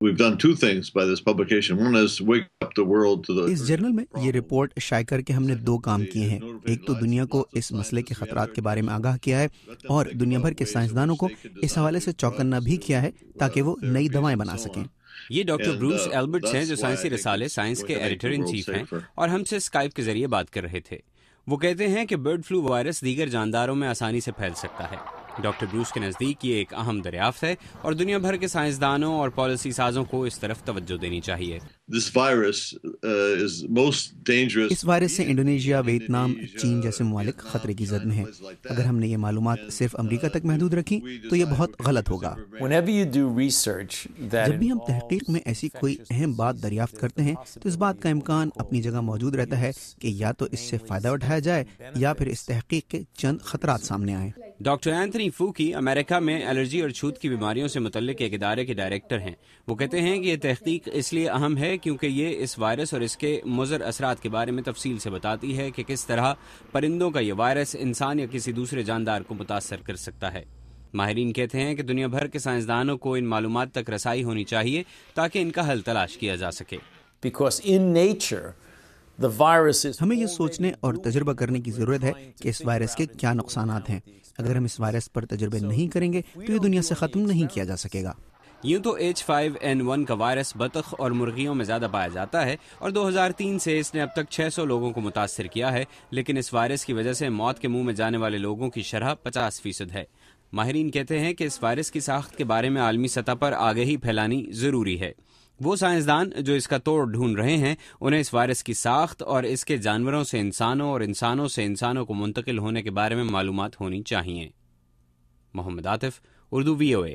We've done two things by this publication. One is wake up the world to the اس journal میں یہ report شائع کر کے ہم نے دو کام کیے ہیں. ایک تو دنیا کو اس مسئلے کے خطرات کے بارے میں آگاہ کیا ہے اور دنیا بھر کے سائنسدانوں کو اس حوالے سے چوکنا بھی کیا ہے تاکہ وہ نئی دوائیں بنا سکیں. یہ ڈاکٹر بروس ایلبرٹس ہیں جو سائنسی رسالے سائنس کے ایڈیٹر ان چیف ہیں اور ہم سے اسکائپ کے ذریعے بات کر رہے تھے. وہ کہتے ہیں کہ برڈ فلو وائرس دیگر جانداروں میں آسانی سے پھیل سکتا ہے. ڈاکٹر بروس کے نزدیک یہ ایک اہم دریافت ہے اور دنیا بھر کے سائنسدانوں اور پالیسی سازوں کو اس طرف توجہ دینی چاہیے. اس وائرس سے انڈونیشیا، ویتنام، چین جیسے ممالک خطرے کی زد میں ہیں. اگر ہم نے یہ معلومات صرف امریکہ تک محدود رکھی تو یہ بہت غلط ہوگا. جب بھی ہم تحقیق میں ایسی کوئی اہم بات دریافت کرتے ہیں تو اس بات کا امکان اپنی جگہ موجود رہتا ہے کہ یا تو اس سے فائدہ اٹھایا جائے یا پھر اس تحقیق کے چند خطرات سامنے آئیں. ڈاکٹر اینتھنی فوکی امریکہ میں الرجی اور چھوت کی بیماریوں سے متعلق ایک ادارے کے ڈائریکٹر ہیں. وہ کہتے ہیں کہ یہ تحقیق اس لیے اہم ہے کیونکہ یہ اس وائرس اور اس کے مضر اثرات کے بارے میں تفصیل سے بتاتی ہے کہ کس طرح پرندوں کا یہ وائرس انسان یا کسی دوسرے جاندار کو متاثر کر سکتا ہے. ماہرین کہتے ہیں کہ دنیا بھر کے سائنسدانوں کو ان معلومات تک رسائی ہونی چاہیے تاکہ ان کا حل تلاش کیا جا سکے. ہمیں یہ سوچنے اور تجربہ کرنے کی ضرورت ہے کہ اس وائرس کے کیا نقصانات ہیں. اگر ہم اس وائرس پر تجربے نہیں کریں گے تو یہ دنیا سے ختم نہیں کیا جا سکے گا. یوں تو H5N1 کا وائرس بطخ اور مرغیوں میں زیادہ پایا جاتا ہے اور 2003 سے اس نے اب تک 600 لوگوں کو متاثر کیا ہے، لیکن اس وائرس کی وجہ سے موت کے منہ میں جانے والے لوگوں کی شرح 50% ہے. ماہرین کہتے ہیں کہ اس وائرس کی ساخت کے بارے میں عالمی سطح پر آگہی پھیلانی ضروری ہے. وہ سائنسدان جو اس کا توڑ ڈھونڈ رہے ہیں انہیں اس وائرس کی ساخت اور اس کے جانوروں سے انسانوں اور انسانوں سے انسانوں کو منتقل ہونے کے بارے میں معلومات ہونی چاہیے. محمد عاطف، اردو VOA.